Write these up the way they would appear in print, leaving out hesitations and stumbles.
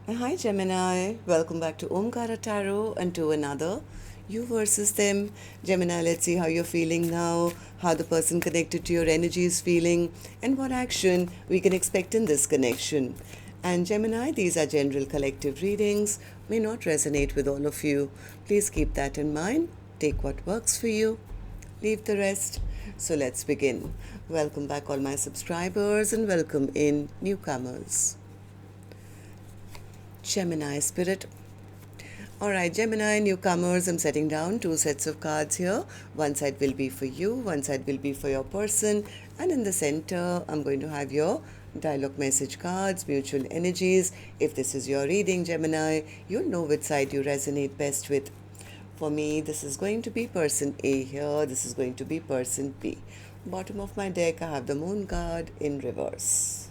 Hi Gemini, welcome back to Omkaratarot and to another You versus Them. Gemini, let's see how you're feeling now, how the person connected to your energy is feeling, and what action we can expect in this connection. And Gemini, these are general collective readings, may not resonate with all of you. Please keep that in mind. Take what works for you, leave the rest. So let's begin. Welcome back, all my subscribers, and welcome in newcomers. Gemini spirit. Alright, Gemini newcomers, I'm setting down two sets of cards here. One side will be for you, one side will be for your person, and in the center, I'm going to have your dialogue message cards, mutual energies. If this is your reading, Gemini, you'll know which side you resonate best with. For me, this is going to be person A here, this is going to be person B. Bottom of my deck, I have the moon card in reverse.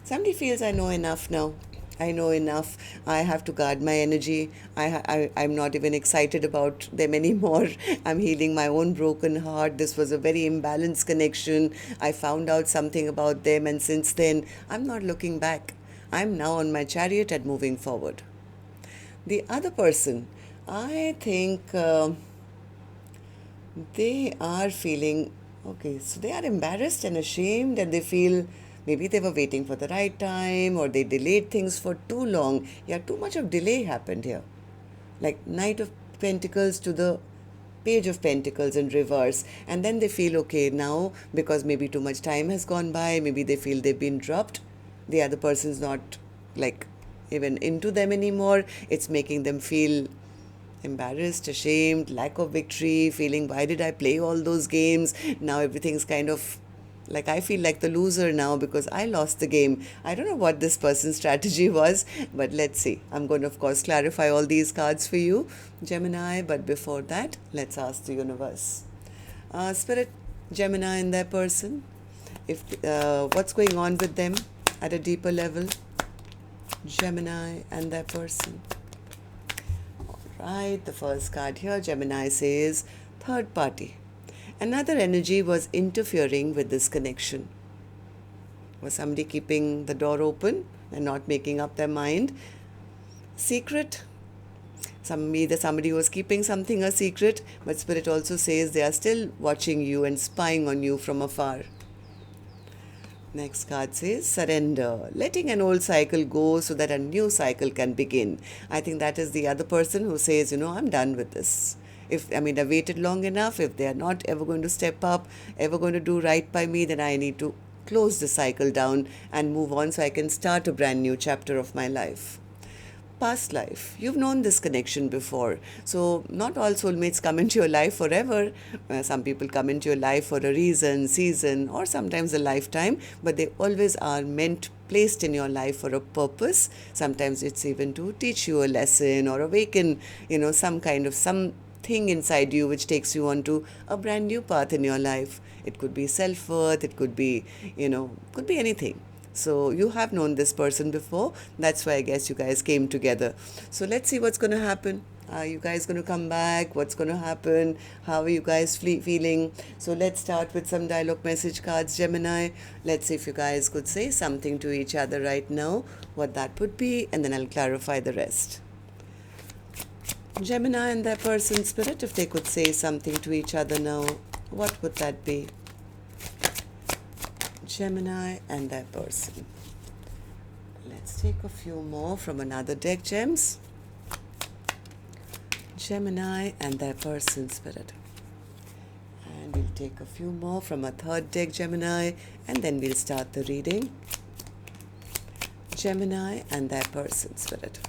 Somebody feels I know enough now. I know enough. I have to guard my energy. I'm not even excited about them anymore. I'm healing my own broken heart. This was a very imbalanced connection. I found out something about them, and since then, I'm not looking back. I'm now on my chariot and moving forward. The other person, I think they are feeling okay, so they are embarrassed and ashamed, and they feel maybe they were waiting for the right time or they delayed things for too long. Yeah, too much of delay happened here. Like Knight of Pentacles to the Page of Pentacles in reverse, and then they feel okay now because maybe too much time has gone by, maybe they feel they've been dropped, the other person's not like even into them anymore. It's making them feel embarrassed, ashamed, lack of victory, feeling why did I play all those games? Now everything's kind of like I feel like the loser now because I lost the game. I don't know what this person's strategy was, but let's see. I'm going to, of course, clarify all these cards for you, Gemini. But before that, let's ask the universe. Spirit, Gemini and their person, if what's going on with them at a deeper level, Gemini and their person. Right, the first card here, Gemini says third party. Another energy was interfering with this connection. Was somebody keeping the door open and not making up their mind? Secret. Either somebody was keeping something a secret, but Spirit also says they are still watching you and spying on you from afar. Next card says surrender, letting an old cycle go so that a new cycle can begin. I think that is the other person who says, I'm done with this. I waited long enough. If they are not ever going to step up, ever going to do right by me, then I need to close the cycle down and move on so I can start a brand new chapter of my life. Past life. You've known this connection before. So not all soulmates come into your life forever. Some people come into your life for a reason, season, or sometimes a lifetime, but they always are placed in your life for a purpose. Sometimes it's even to teach you a lesson or awaken, something inside you which takes you onto a brand new path in your life. It could be self-worth, it could be, could be anything. So you have known this person before. That's why I guess you guys came together. So let's see what's going to happen. Are you guys going to come back? What's going to happen? How are you guys feeling? So let's start with some dialogue message cards, Gemini. Let's see if you guys could say something to each other right now, what that would be, and then I'll clarify the rest. Gemini and their person, Spirit, if they could say something to each other now, what would that be? Gemini and their person. Let's take a few more from another deck, Gems. Gemini and their person, Spirit. And we'll take a few more from a third deck, Gemini, and then we'll start the reading. Gemini and their person, Spirit.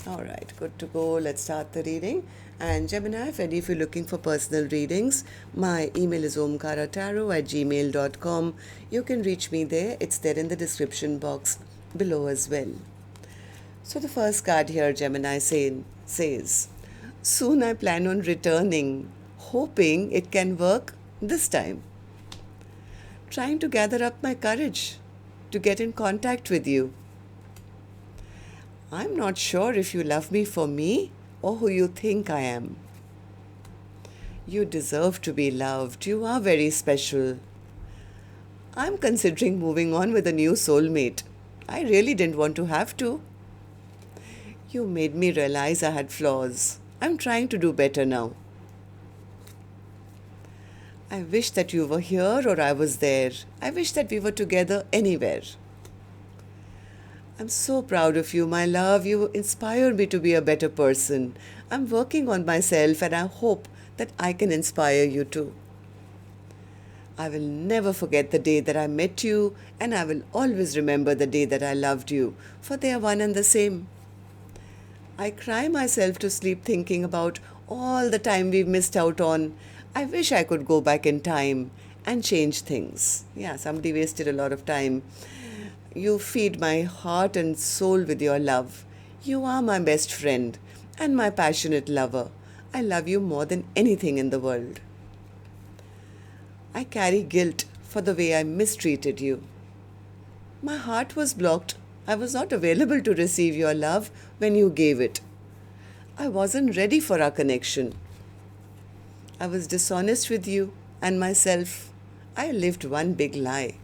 All right, good to go. Let's start the reading. And Gemini, if you're looking for personal readings, my email is omkaratarot@gmail.com. You can reach me there. It's there in the description box below as well. So the first card here, Gemini says, soon I plan on returning, hoping it can work this time. Trying to gather up my courage to get in contact with you. I'm not sure if you love me for me or who you think I am. You deserve to be loved. You are very special. I'm considering moving on with a new soulmate. I really didn't want to have to. You made me realize I had flaws. I'm trying to do better now. I wish that you were here or I was there. I wish that we were together anywhere. I'm so proud of you, my love. You inspire me to be a better person. I'm working on myself and I hope that I can inspire you too. I will never forget the day that I met you, and I will always remember the day that I loved you, for they are one and the same. I cry myself to sleep thinking about all the time we've missed out on. I wish I could go back in time and change things. Yeah, somebody wasted a lot of time. You feed my heart and soul with your love. You are my best friend and my passionate lover. I love you more than anything in the world. I carry guilt for the way I mistreated you. My heart was blocked. I was not available to receive your love when you gave it. I wasn't ready for our connection. I was dishonest with you and myself. I lived one big lie.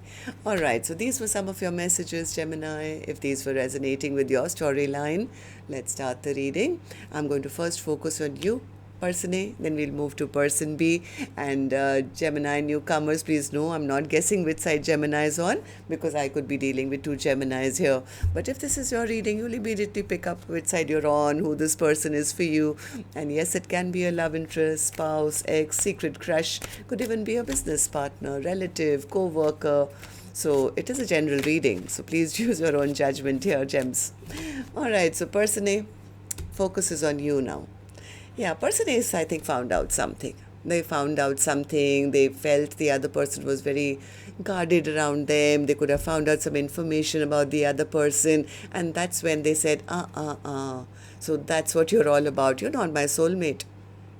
Alright, so these were some of your messages, Gemini. If these were resonating with your storyline, let's start the reading. I'm going to first focus on you, Person A, then we'll move to Person B. And Gemini newcomers, please know I'm not guessing which side Gemini is on, because I could be dealing with two Geminis here. But if this is your reading, you'll immediately pick up which side you're on, who this person is for you. And yes, it can be a love interest, spouse, ex, secret crush, could even be a business partner, relative, co-worker. So it is a general reading. So please use your own judgment here, gems. Alright, so Person A, focus is on you now. Yeah, Person A, I think, found out something. They found out something. They felt the other person was very guarded around them. They could have found out some information about the other person. And that's when they said, So that's what you're all about. You're not my soulmate.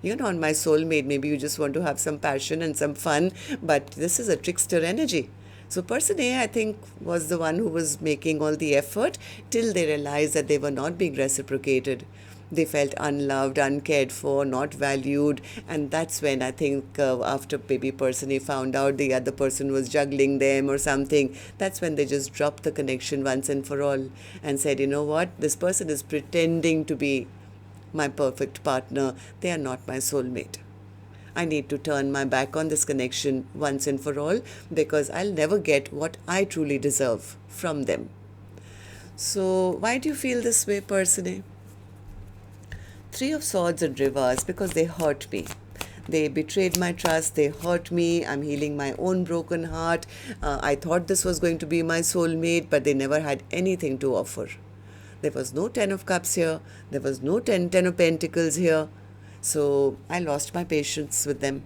You're not my soulmate. Maybe you just want to have some passion and some fun. But this is a trickster energy. So Person A, I think, was the one who was making all the effort till they realized that they were not being reciprocated. They felt unloved, uncared for, not valued, and that's when I think after maybe Person A found out the other person was juggling them or something, that's when they just dropped the connection once and for all and said, you know what, this person is pretending to be my perfect partner. They are not my soulmate. I need to turn my back on this connection once and for all, because I'll never get what I truly deserve from them. So why do you feel this way, Person A? Three of Swords and Reverse, because they hurt me. They betrayed my trust. They hurt me. I'm healing my own broken heart. I thought this was going to be my soulmate, but they never had anything to offer. There was no Ten of Cups here. There was no Ten of Pentacles here. So I lost my patience with them.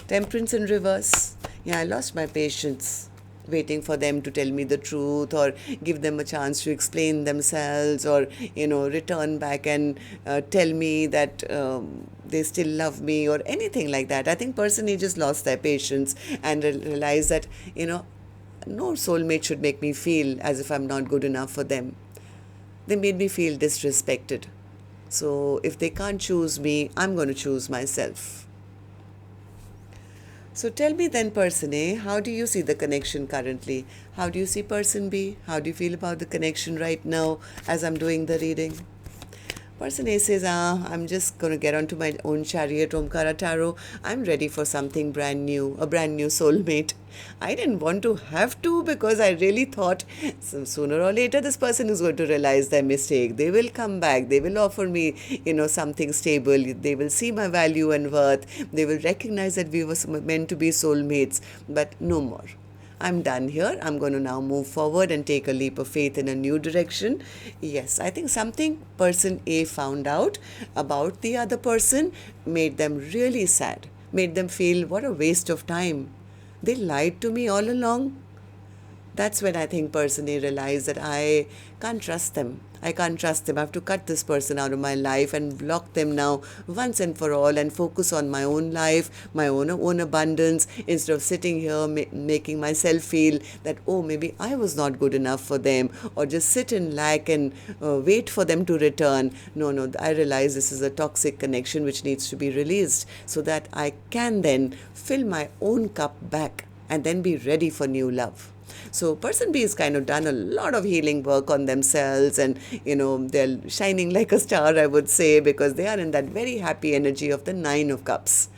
Temperance in Reverse. Yeah, I lost my patience waiting for them to tell me the truth or give them a chance to explain themselves or, return back and tell me that they still love me or anything like that. I think Person A just lost their patience and realized that, no soulmate should make me feel as if I'm not good enough for them. They made me feel disrespected. So if they can't choose me, I'm going to choose myself. So tell me then, Person A, how do you see the connection currently? How do you see Person B? How do you feel about the connection right now as I'm doing the reading? Person A says, I'm just going to get onto my own chariot, Omkaratarot. I'm ready for something brand new, a brand new soulmate. I didn't want to have to, because I really thought sooner or later this person is going to realize their mistake. They will come back. They will offer me, something stable. They will see my value and worth. They will recognize that we were meant to be soulmates. But no more. I'm done here. I'm going to now move forward and take a leap of faith in a new direction. Yes, I think something Person A found out about the other person made them really sad, made them feel what a waste of time. They lied to me all along. That's when I think Person A realized that I can't trust them. I can't trust them. I have to cut this person out of my life and block them now once and for all and focus on my own life, my own abundance, instead of sitting here making myself feel that, maybe I was not good enough for them, or just sit in lack and wait for them to return. No, I realize this is a toxic connection which needs to be released so that I can then fill my own cup back and then be ready for new love. So person B is kind of done a lot of healing work on themselves, and they're shining like a star, I would say, because they are in that very happy energy of the Nine of Cups.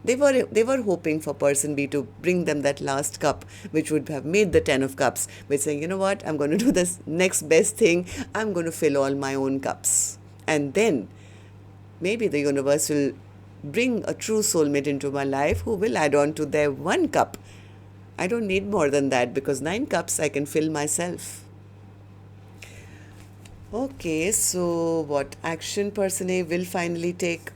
They were hoping for person B to bring them that last cup, which would have made the Ten of Cups, by saying, you know what, I'm going to do this next best thing. I'm going to fill all my own cups. And then maybe the universe will bring a true soulmate into my life who will add on to their one cup. I don't need more than that, because 9 cups I can fill myself. Okay, so what action person A will finally take?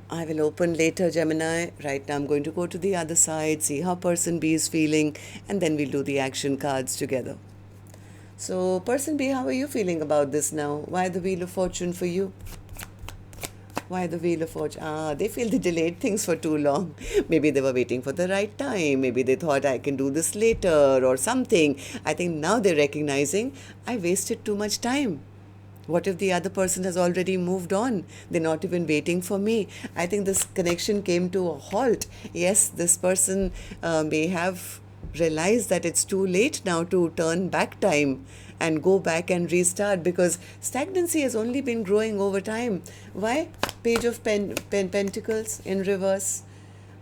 I will open later, Gemini. Right now I'm going to go to the other side, see how person B is feeling, and then we'll do the action cards together. So person B, how are you feeling about this now? Why the Wheel of Fortune for you? Why the Wheel of Fortune? They feel they delayed things for too long. Maybe they were waiting for the right time. Maybe they thought I can do this later or something. I think now they're recognizing I wasted too much time. What if the other person has already moved on? They're not even waiting for me. I think this connection came to a halt. Yes, this person may have realized that it's too late now to turn back time and go back and restart, because stagnancy has only been growing over time. Why? Page of Pentacles in reverse.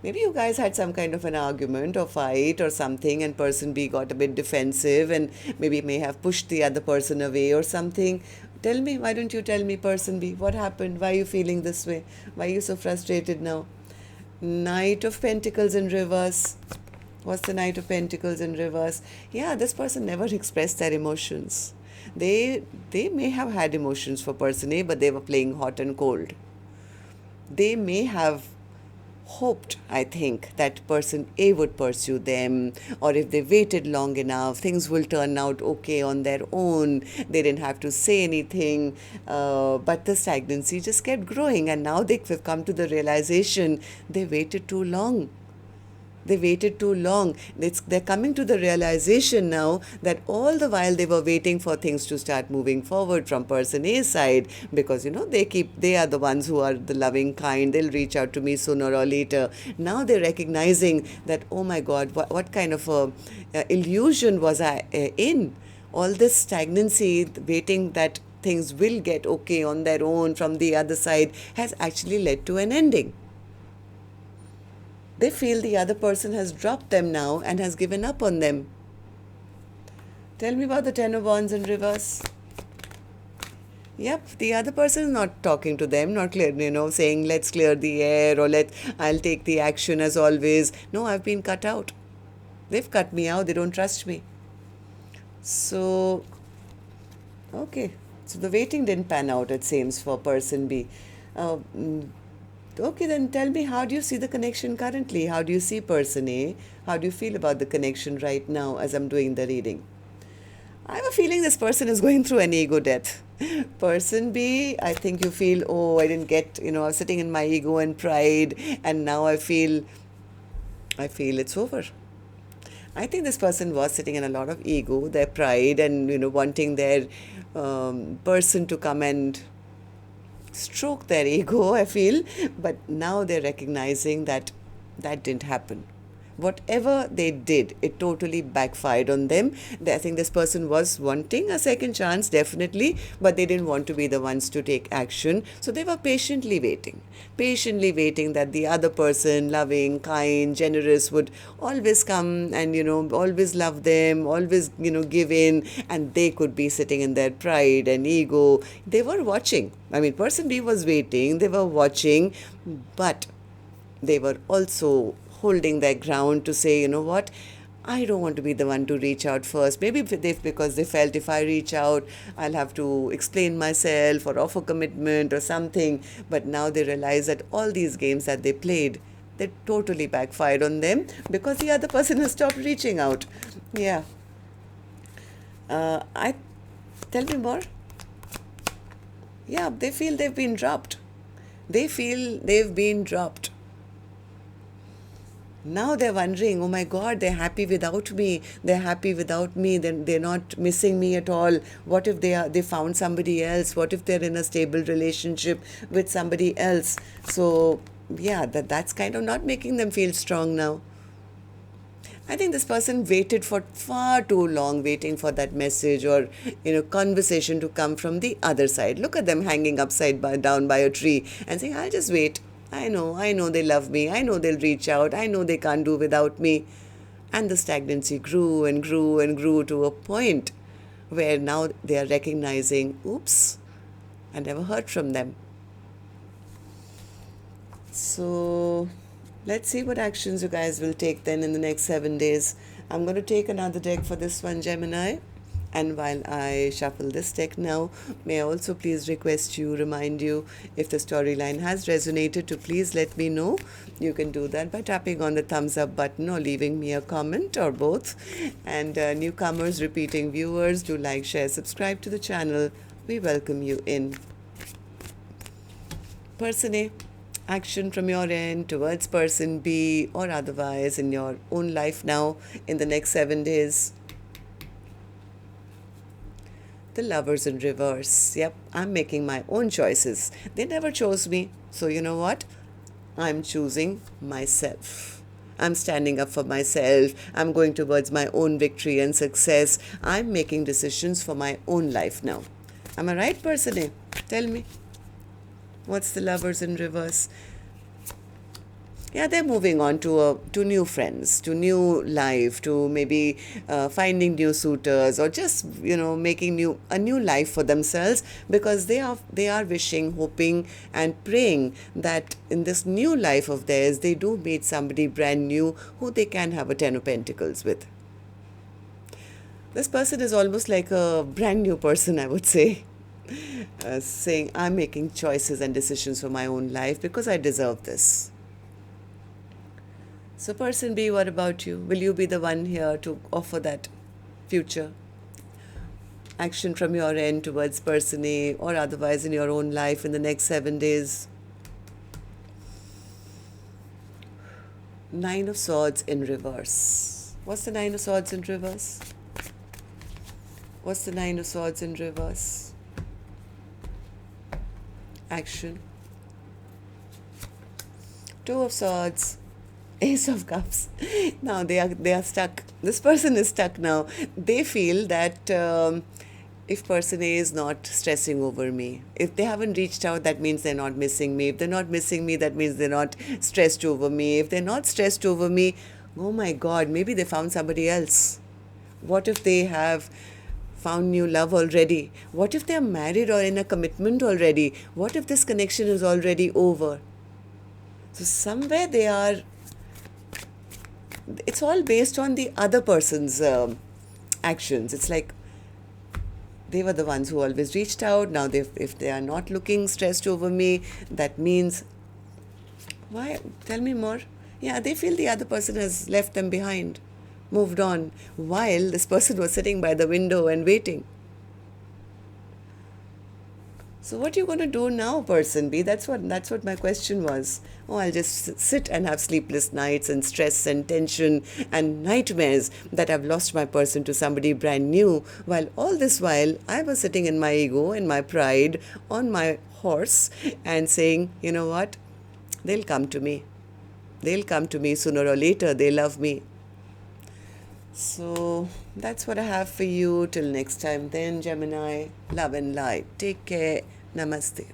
Maybe you guys had some kind of an argument or fight or something, and person B got a bit defensive and maybe may have pushed the other person away or something. Tell me, why don't you tell me, person B, what happened? Why are you feeling this way? Why are you so frustrated now? Knight of Pentacles in reverse. What's the Knight of Pentacles in reverse? Yeah, this person never expressed their emotions. They may have had emotions for person A, but they were playing hot and cold. They may have hoped, I think, that person A would pursue them, or if they waited long enough, things will turn out okay on their own. They didn't have to say anything, but the stagnancy just kept growing, and now they've come to the realization they waited too long. They waited too long. They're coming to the realization now that all the while they were waiting for things to start moving forward from person A's side, because they are the ones who are the loving kind. They'll reach out to me sooner or later. Now they're recognizing that, oh my God, what kind of a illusion was I in? All this stagnancy, waiting that things will get okay on their own from the other side, has actually led to an ending. They feel the other person has dropped them now and has given up on them. Tell me about the Ten of Wands in reverse. Yep, the other person is not talking to them, not clear, saying let's clear the air, or I'll take the action as always. No, I've been cut out. They've cut me out. They don't trust me. So, okay. So the waiting didn't pan out, it seems, for person B. Okay, then tell me, how do you see the connection currently? How do you see person A? How do you feel about the connection right now as I'm doing the reading? I have a feeling this person is going through an ego death. Person B, I think you feel, oh, I didn't get, I was sitting in my ego and pride, and now I feel it's over. I think this person was sitting in a lot of ego, their pride, and, wanting their person to come and stroke their ego, I feel. But now they're recognizing that didn't happen. Whatever they did, it totally backfired on them. I think this person was wanting a second chance, definitely, but they didn't want to be the ones to take action. So they were patiently waiting that the other person, loving, kind, generous, would always come and, always love them, always, give in, and they could be sitting in their pride and ego. They were watching. I mean, person B was waiting, they were watching, but they were also holding their ground to say, you know what, I don't want to be the one to reach out first. Maybe because they felt if I reach out, I'll have to explain myself or offer commitment or something. But now they realize that all these games that they played, they totally backfired on them because the other person has stopped reaching out. Yeah. Tell me more. Yeah, they feel they've been dropped. They feel they've been dropped. Now they're wondering, oh my God, they're happy without me. They're happy without me. They're not missing me at all. What if they found somebody else? What if they're in a stable relationship with somebody else? So yeah, that's kind of not making them feel strong now. I think this person waited for far too long, waiting for that message or, conversation to come from the other side. Look at them hanging down by a tree and saying, I'll just wait. I know they love me. I know they'll reach out. I know they can't do without me. And the stagnancy grew and grew and grew to a point where now they are recognizing, oops, I never heard from them. So let's see what actions you guys will take then in the next 7 days. I'm going to take another deck for this one, Gemini. And while I shuffle this deck now, may I also please remind you, if the storyline has resonated, to please let me know. You can do that by tapping on the thumbs up button or leaving me a comment or both. And newcomers, repeating viewers, do like, share, subscribe to the channel. We welcome you in. Person A, action from your end towards person B or otherwise in your own life now in the next 7 days. The Lovers in reverse. Yep, I'm making my own choices. They never chose me. So you know what? I'm choosing myself. I'm standing up for myself. I'm going towards my own victory and success. I'm making decisions for my own life now. Am I right, person A? Tell me. What's the Lovers in reverse? Yeah, they're moving on to new friends, to new life, to maybe finding new suitors, or just making a new life for themselves, because they are wishing, hoping, and praying that in this new life of theirs they do meet somebody brand new who they can have a 10 of Pentacles with. This person is almost like a brand new person, I would say. Saying, I'm making choices and decisions for my own life because I deserve this. So person B, what about you? Will you be the one here to offer that future action from your end towards person A or otherwise in your own life in the next 7 days? 9 of Swords in reverse. What's the 9 of Swords in reverse? What's the 9 of Swords in reverse? Action. 2 of Swords. Ace of Cups. Now they are stuck. This person is stuck now. They feel that if person A is not stressing over me, if they haven't reached out, that means they're not missing me. If they're not missing me, that means they're not stressed over me. If they're not stressed over me, oh my God, maybe they found somebody else. What if they have found new love already? What if they're married or in a commitment already? What if this connection is already over? So somewhere they are. It's all based on the other person's actions. It's like they were the ones who always reached out. Now, if they are not looking stressed over me, that means, why? Tell me more. Yeah, they feel the other person has left them behind, moved on, while this person was sitting by the window and waiting. So what are you going to do now, person B? That's what my question was. Oh, I'll just sit and have sleepless nights and stress and tension and nightmares that I've lost my person to somebody brand new, while all this while I was sitting in my ego and my pride on my horse and saying, you know what? They'll come to me. They'll come to me sooner or later. They love me. So that's what I have for you. Till next time then, Gemini. Love and light. Take care. Namaste.